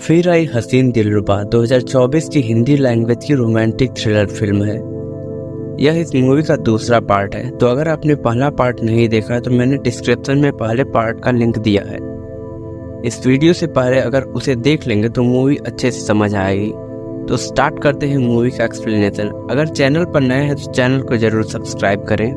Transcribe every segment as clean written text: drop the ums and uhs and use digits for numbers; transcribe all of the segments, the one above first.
फिर आई हसीन दिलरुबा 2024 की हिंदी लैंग्वेज की रोमांटिक थ्रिलर फिल्म है। यह इस मूवी का दूसरा पार्ट है, तो अगर आपने पहला पार्ट नहीं देखा तो मैंने डिस्क्रिप्शन में पहले पार्ट का लिंक दिया है। इस वीडियो से पहले अगर उसे देख लेंगे तो मूवी अच्छे से समझ आएगी। तो स्टार्ट करते हैं मूवी का एक्सप्लेनेशन। अगर चैनल पर नए हैं तो चैनल को जरूर सब्सक्राइब करें।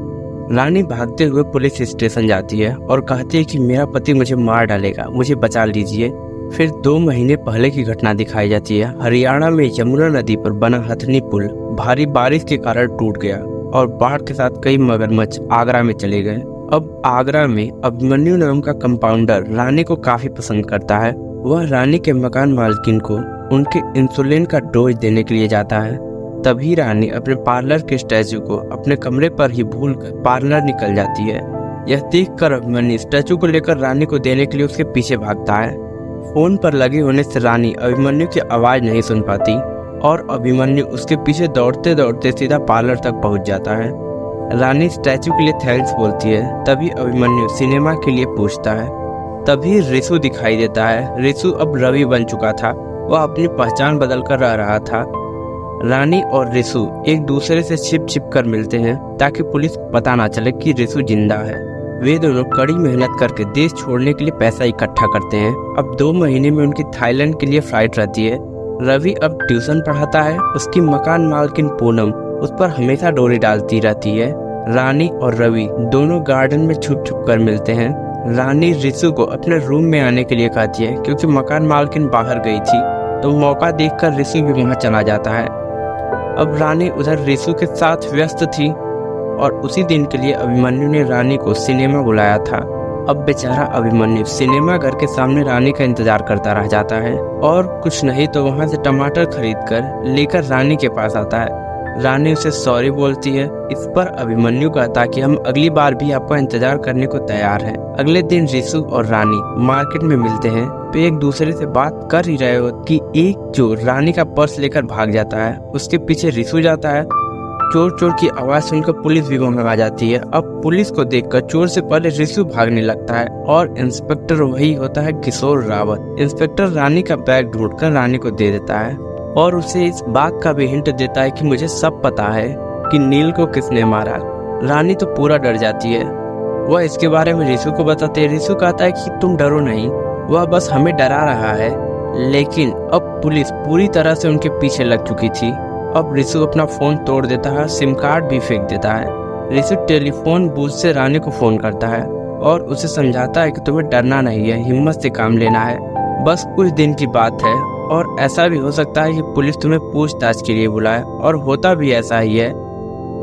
रानी भागते हुए पुलिस स्टेशन जाती है और कहती है कि मेरा पति मुझे मार डालेगा, मुझे बचा लीजिए। फिर 2 महीने पहले की घटना दिखाई जाती है। हरियाणा में यमुना नदी पर बना हथनी पुल भारी बारिश के कारण टूट गया और बाढ़ के साथ कई मगरमच्छ आगरा में चले गए। अब आगरा में अभिमन्यु नाम का कंपाउंडर रानी को काफी पसंद करता है। वह रानी के मकान मालकिन को उनके इंसुलिन का डोज देने के लिए जाता है। तभी रानी अपने पार्लर के स्टैचू को अपने कमरे पर ही भूलकर पार्लर निकल जाती है। यह देखकर अभिमन्यु स्टैचू को लेकर रानी को देने के लिए उसके पीछे भागता है। फोन पर लगे होने से रानी अभिमन्यु की आवाज नहीं सुन पाती और अभिमन्यु उसके पीछे दौड़ते दौड़ते सीधा पार्लर तक पहुंच जाता है। रानी स्टैचू के लिए थैंक्स बोलती है। तभी अभिमन्यु सिनेमा के लिए पूछता है। तभी रिशु दिखाई देता है। रिशु अब रवि बन चुका था। वह अपनी पहचान बदल कर रह रहा था। रानी और रिशु एक दूसरे से छिप छिप कर मिलते हैं ताकि पुलिस को पता ना चले कि रिशु जिंदा है। वे दोनों कड़ी मेहनत करके देश छोड़ने के लिए पैसा इकट्ठा करते हैं। अब 2 महीने में उनकी थाईलैंड के लिए फ्लाइट रहती है। रवि अब ट्यूशन पढ़ाता है। उसकी मकान मालकिन पूनम उस पर हमेशा डोरी डालती रहती है। रानी और रवि दोनों गार्डन में छुप छुप कर मिलते हैं। रानी रिशु को अपने रूम में आने के लिए कहती है क्योंकि मकान मालकिन बाहर गई थी, तो मौका देखकर रिशु भी वहां चला जाता है। अब रानी उधर रिशु के साथ व्यस्त थी और उसी दिन के लिए अभिमन्यु ने रानी को सिनेमा बुलाया था। अब बेचारा अभिमन्यु सिनेमा घर के सामने रानी का इंतजार करता रह जाता है और कुछ नहीं तो वहां से टमाटर खरीदकर लेकर रानी के पास आता है। रानी उसे सॉरी बोलती है। इस पर अभिमन्यु कहता कि हम अगली बार भी आपका इंतजार करने को तैयार हैं। अगले दिन रिशु और रानी मार्केट में मिलते हैं तो एक दूसरे से बात कर ही रहे हो कि एक चोर रानी का पर्स लेकर भाग जाता है। उसके पीछे रिशु जाता है। चोर चोर की आवाज सुनकर पुलिस भी वहां आ जाती है। अब पुलिस को देखकर चोर से पहले रिशु भागने लगता है और इंस्पेक्टर वही होता है किशोर रावत। इंस्पेक्टर रानी का बैग ढूंढकर रानी को दे देता है और उसे इस बात का भी हिंट देता है कि मुझे सब पता है कि नील को किसने मारा। रानी तो पूरा डर जाती है। वह इसके बारे में रिशु को बताते हैं। रिशु कहता है कि तुम डरो नहीं, वह बस हमें डरा रहा है। लेकिन अब पुलिस पूरी तरह से उनके पीछे लग चुकी थी। अब रिशु अपना फोन तोड़ देता है, सिम कार्ड भी फेंक देता है। रिशु टेलीफोन बूथ से रानी को फोन करता है और उसे समझाता है कि तुम्हें डरना नहीं है, हिम्मत से काम लेना है, बस कुछ दिन की बात है और ऐसा भी हो सकता है कि पुलिस तुम्हें पूछताछ के लिए बुलाए, और होता भी ऐसा ही है।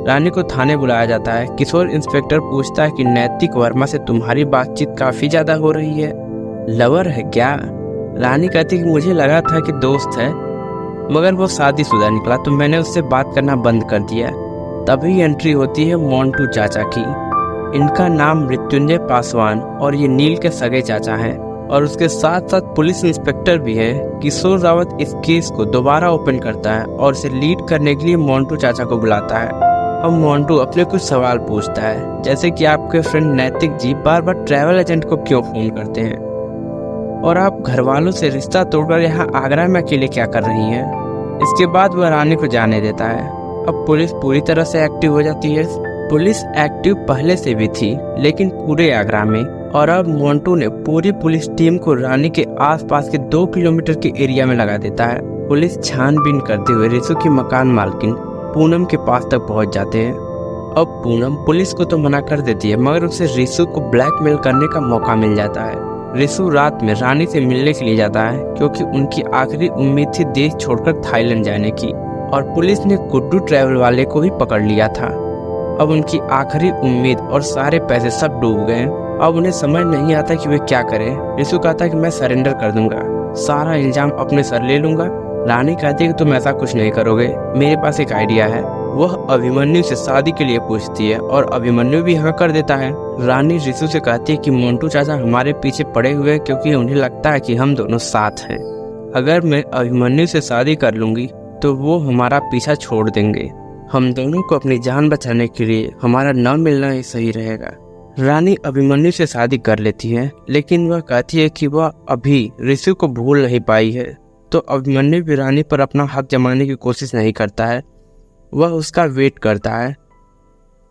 रानी को थाने बुलाया जाता है। किशोर इंस्पेक्टर पूछता है कि नैतिक वर्मा से तुम्हारी बातचीत काफी ज्यादा हो रही है, लवर है क्या? रानी कहती कि मुझे लगा था कि दोस्त है, मगर वो शादीशुदा निकला तो मैंने उससे बात करना बंद कर दिया। तभी एंट्री होती है मोंटू चाचा की। इनका नाम मृत्युंजय पासवान और ये नील के सगे चाचा हैं और उसके साथ साथ पुलिस इंस्पेक्टर भी है। किशोर रावत इस केस को दोबारा ओपन करता है और इसे लीड करने के लिए मोंटू चाचा को बुलाता है। अब मोंटू अपने कुछ सवाल पूछता है, जैसे कि आपके फ्रेंड नैतिक जी बार बार ट्रैवल एजेंट को क्यों फोन करते हैं और आप घर वालों से रिश्ता तोड़कर यहाँ आगरा में अकेले क्या कर रही हैं? इसके बाद वह रानी को जाने देता है। अब पुलिस पूरी तरह से एक्टिव हो जाती है। पुलिस एक्टिव पहले से भी थी लेकिन पूरे आगरा में, और अब मोंटू ने पूरी पुलिस टीम को रानी के आसपास के 2 किलोमीटर के एरिया में लगा देता है। पुलिस छानबीन करते हुए रिशु की मकान मालकिन पूनम के पास तक पहुंच जाते हैं। अब पूनम पुलिस को तो मना कर देती है मगर उसे रिशु को ब्लैकमेल करने का मौका मिल जाता है। रिशु रात में रानी से मिलने के लिए जाता है क्योंकि उनकी आखिरी उम्मीद थी देश छोड़कर थाईलैंड जाने की, और पुलिस ने गुड्डू ट्रैवल वाले को भी पकड़ लिया था। अब उनकी आखिरी उम्मीद और सारे पैसे सब डूब गए। अब उन्हें समझ नहीं आता कि वे क्या करें। रिशु कहता है कि मैं सरेंडर कर दूंगा, सारा इल्जाम अपने सर ले लूंगा। रानी कहती है कि तुम ऐसा कुछ नहीं करोगे, मेरे पास एक आइडिया है। वह अभिमन्यु से शादी के लिए पूछती है और अभिमन्यु भी हाँ कर देता है। रानी रिशु से कहती है कि मोंटू चाचा हमारे पीछे पड़े हुए क्योंकि उन्हें लगता है कि हम दोनों साथ हैं। अगर मैं अभिमन्यु से शादी कर लूंगी तो वो हमारा पीछा छोड़ देंगे। हम दोनों को अपनी जान बचाने के लिए हमारा न मिलना ही सही रहेगा। रानी अभिमन्यु से शादी कर लेती है, लेकिन वह कहती है कि वह अभी रिशु को भूल नहीं पाई है। तो अभिमन्यु भी रानी पर अपना हक जमाने की कोशिश नहीं करता है, वह उसका वेट करता है।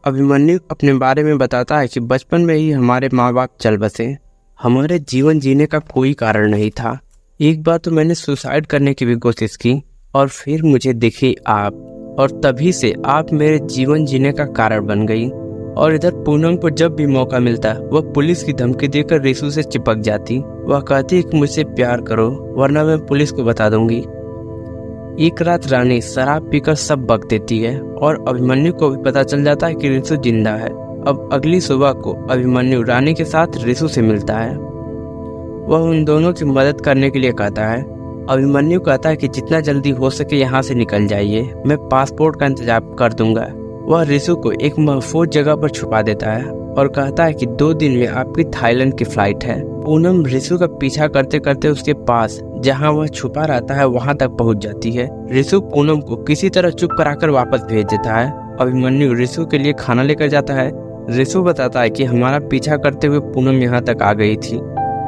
अभिमन्यु अपने बारे में बताता है कि बचपन में ही हमारे माँ बाप चल बसे, हमारे जीवन जीने का कोई कारण नहीं था। एक बार तो मैंने सुसाइड करने की भी कोशिश की और फिर मुझे दिखी आप, और तभी से आप मेरे जीवन जीने का कारण बन गई। और इधर पूनम को जब भी मौका मिलता वह पुलिस की धमकी देकर रिशु से चिपक जाती। वह कहती है कि मुझसे प्यार करो वरना मैं पुलिस को बता दूंगी। एक रात रानी शराब पीकर सब बक देती है और अभिमन्यु को भी पता चल जाता है कि रिशु जिंदा है। अब अगली सुबह को अभिमन्यु रानी के साथ रिशु से मिलता है। वह उन दोनों की मदद करने के लिए कहता है। अभिमन्यु कहता है कि जितना जल्दी हो सके यहाँ से निकल जाइए, मैं पासपोर्ट का इंतजाम कर दूंगा। वह रिशु को एक महफूज जगह पर छुपा देता है और कहता है कि 2 दिन में आपकी थाईलैंड की फ्लाइट है। पूनम रिशु का पीछा करते करते उसके पास जहां वह छुपा रहता है वहां तक पहुंच जाती है। रिशु पूनम को किसी तरह चुप कराकर वापस भेज देता है। अभिमन्यु रिशु के लिए खाना लेकर जाता है। रिशु बताता है कि हमारा पीछा करते हुए पूनम यहाँ तक आ गई थी,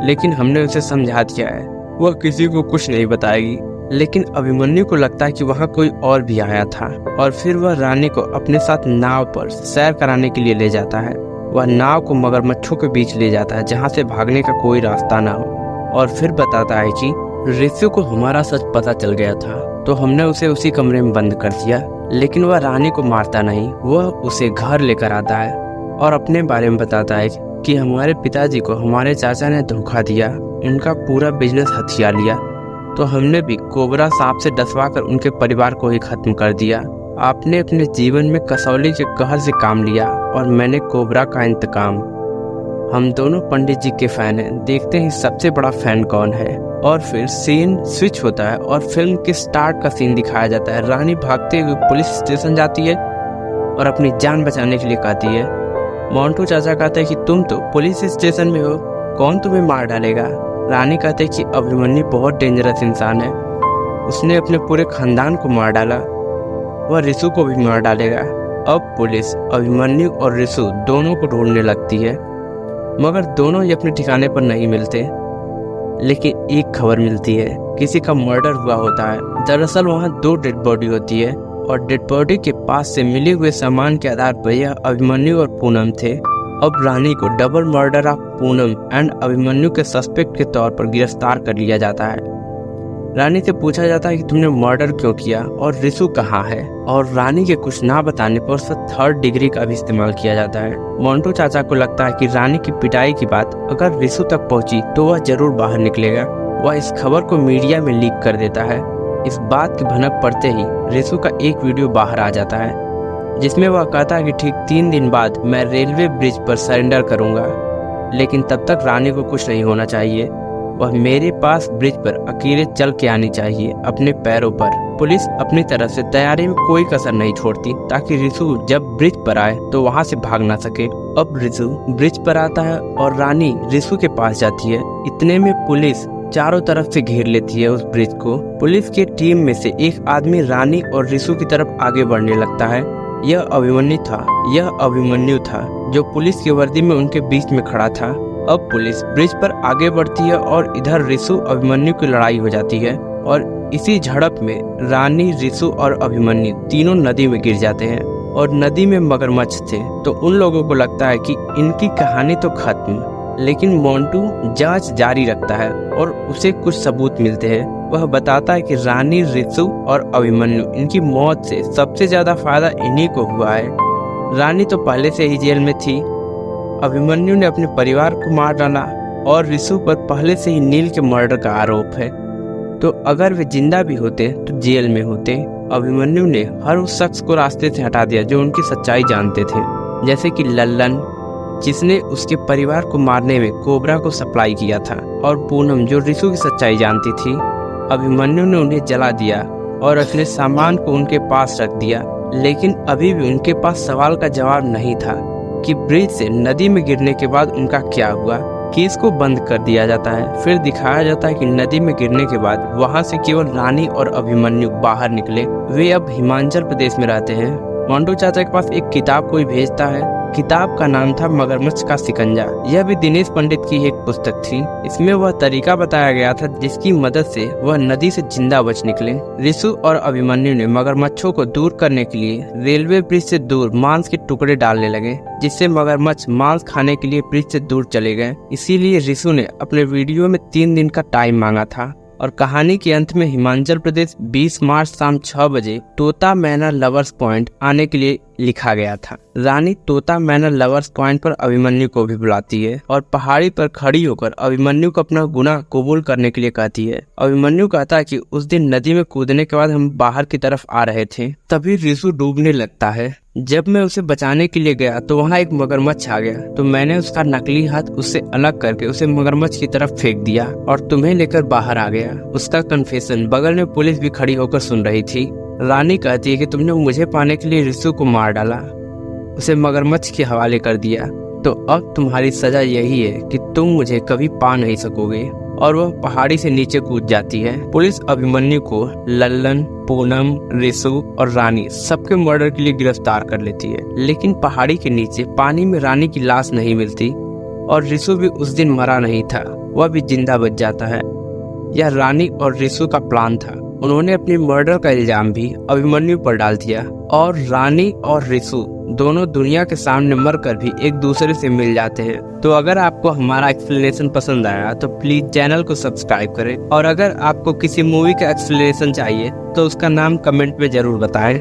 लेकिन हमने उसे समझा दिया है, वह किसी को कुछ नहीं बताएगी। लेकिन अभिमन्यु को लगता है कि वहाँ कोई और भी आया था और फिर वह रानी को अपने साथ नाव पर सैर कराने के लिए ले जाता है। वह नाव को मगरमच्छों के बीच ले जाता है जहाँ से भागने का कोई रास्ता ना हो, और फिर बताता है कि रिशु को हमारा सच पता चल गया था तो हमने उसे उसी कमरे में बंद कर दिया। लेकिन वह रानी को मारता नहीं, वह उसे घर लेकर आता है और अपने बारे में बताता है कि हमारे पिताजी को हमारे चाचा ने धोखा दिया, उनका पूरा बिजनेस हथिया लिया, तो हमने भी कोबरा सांप से डसवाकर उनके परिवार को ही खत्म कर दिया। आपने अपने जीवन में कसौली के कहर से काम लिया और मैंने कोबरा का इंतकाम। हम दोनों पंडित जी के फैन हैं, देखते हैं सबसे बड़ा फैन कौन है। और फिर सीन स्विच होता है और फिल्म के स्टार्ट का सीन दिखाया जाता है। रानी भागते हुए पुलिस स्टेशन जाती है और अपनी जान बचाने के लिए कहती है। मोंटू चाचा कहते हैं कि तुम तो पुलिस स्टेशन में हो, कौन तुम्हें मार डालेगा। रानी कहते हैं कि अभिमन्यु बहुत डेंजरस इंसान है, उसने अपने पूरे खानदान को मार डाला, वह रिशु को भी मार डालेगा। अब पुलिस अभिमन्यु और रिशु दोनों को ढूंढने लगती है, मगर दोनों ही अपने ठिकाने पर नहीं मिलते। लेकिन एक खबर मिलती है, किसी का मर्डर हुआ होता है। दरअसल वहाँ 2 डेड बॉडी होती है और डेड बॉडी के पास से मिले हुए सामान के आधार पर यह अभिमन्यु और पूनम थे। अब रानी को double murder of Poonam and Abhimanyu के सस्पेक्ट के तौर पर गिरफ्तार कर लिया जाता है। रानी से पूछा जाता है कि तुमने मर्डर क्यों किया और रिशु कहाँ है, और रानी के कुछ ना बताने पर उसे 3rd डिग्री का भी इस्तेमाल किया जाता है। मोंटू चाचा को लगता है कि रानी की पिटाई की बात अगर रिशु तक पहुंची तो वह जरूर बाहर निकलेगा। वह इस खबर को मीडिया में लीक कर देता है। इस बात की भनक पड़ते ही रिशु का एक वीडियो बाहर आ जाता है जिसमें वह कहता है कि ठीक 3 दिन बाद मैं रेलवे ब्रिज पर सरेंडर करूंगा, लेकिन तब तक रानी को कुछ नहीं होना चाहिए, वह मेरे पास ब्रिज पर अकेले चल के आनी चाहिए अपने पैरों पर। पुलिस अपनी तरफ से तैयारी में कोई कसर नहीं छोड़ती ताकि रिशु जब ब्रिज पर आए तो वहां से भाग ना सके। अब रिशु ब्रिज पर आता है और रानी रिशु के पास जाती है। इतने में पुलिस चारों तरफ से घेर लेती है उस ब्रिज को। पुलिस की टीम में से एक आदमी रानी और रिशु की तरफ आगे बढ़ने लगता है। यह अभिमन्यु था जो पुलिस की वर्दी में उनके बीच में खड़ा था। अब पुलिस ब्रिज पर आगे बढ़ती है और इधर रिशु अभिमन्यु की लड़ाई हो जाती है और इसी झड़प में रानी, रिशु और अभिमन्यु तीनों नदी में गिर जाते हैं और नदी में मगरमच्छ थे। तो उन लोगों को लगता है कि इनकी कहानी तो खत्म, लेकिन मोंटू जांच जारी रखता है और उसे कुछ सबूत मिलते हैं। वह बताता है कि रानी, रिशु और अभिमन्यु, इनकी मौत से सबसे ज्यादा फायदा इन्हीं को हुआ है। रानी तो पहले से ही जेल में थी, अभिमन्यु ने अपने परिवार को मार डाला और रिशु पर पहले से ही नील के मर्डर का आरोप है। तो अगर वे जिंदा भी होते तो जेल में होते। अभिमन्यु ने हर उस शख्स को रास्ते से हटा दिया जो उनकी सच्चाई जानते थे, जैसे कि लल्लन जिसने उसके परिवार को मारने में कोबरा को सप्लाई किया था, और पूनम जो रिशु की सच्चाई जानती थी। अभिमन्यु ने उन्हें जला दिया और अपने सामान को उनके पास रख दिया, लेकिन अभी भी उनके पास सवाल का जवाब नहीं था कि ब्रिज से नदी में गिरने के बाद उनका क्या हुआ। केस को बंद कर दिया जाता है। फिर दिखाया जाता है कि नदी में गिरने के बाद वहां से केवल रानी और अभिमन्यु बाहर निकले। वे अब हिमाचल प्रदेश में रहते हैं। मोंटू चाचा के पास एक किताब कोई भेजता है किताब का नाम था मगरमच्छ का शिकंजा। यह भी दिनेश पंडित की एक पुस्तक थी। इसमें वह तरीका बताया गया था जिसकी मदद से वह नदी से जिंदा बच निकले। रिशु और अभिमन्यु ने मगरमच्छों को दूर करने के लिए रेलवे ब्रिज से दूर मांस के टुकड़े डालने लगे, जिससे मगरमच्छ मांस खाने के लिए ब्रिज से दूर चले गए। इसीलिए रिशु ने अपने वीडियो में 3 दिन का टाइम मांगा था। और कहानी के अंत में हिमाचल प्रदेश 20 मार्च शाम 6 बजे तोता मैनर लवर्स पॉइंट आने के लिए लिखा गया था। रानी तोता मैनर लवर्स पॉइंट पर अभिमन्यु को भी बुलाती है और पहाड़ी पर खड़ी होकर अभिमन्यु को अपना गुनाह कबूल करने के लिए कहती है। अभिमन्यु कहता है कि उस दिन नदी में कूदने के बाद हम बाहर की तरफ आ रहे थे, तभी रिशु डूबने लगता है। जब मैं उसे बचाने के लिए गया तो वहाँ एक मगरमच्छ आ गया, तो मैंने उसका नकली हाथ उससे अलग करके उसे मगरमच्छ की तरफ फेंक दिया और तुम्हें लेकर बाहर आ गया। उसका कन्फेशन बगल में पुलिस भी खड़ी होकर सुन रही थी। रानी कहती है कि तुमने मुझे पाने के लिए रिशु को मार डाला, उसे मगरमच्छ के हवाले कर दिया, तो अब तुम्हारी सजा यही है कि तुम मुझे कभी पा नहीं सकोगे। और वह पहाड़ी से नीचे कूद जाती है। पुलिस अभिमन्यु को लल्लन, पूनम, रिशु और रानी सबके मर्डर के लिए गिरफ्तार कर लेती है, लेकिन पहाड़ी के नीचे पानी में रानी की लाश नहीं मिलती और रिशु भी उस दिन मरा नहीं था, वह भी जिंदा बच जाता है। यह रानी और रिशु का प्लान था। उन्होंने अपनी मर्डर का इल्जाम भी अभिमन्यु पर डाल दिया और रानी और रिशु दोनों दुनिया के सामने मरकर भी एक दूसरे से मिल जाते हैं। तो अगर आपको हमारा एक्सप्लेनेशन पसंद आया तो प्लीज चैनल को सब्सक्राइब करें, और अगर आपको किसी मूवी का एक्सप्लेनेशन चाहिए तो उसका नाम कमेंट में जरूर बताएं।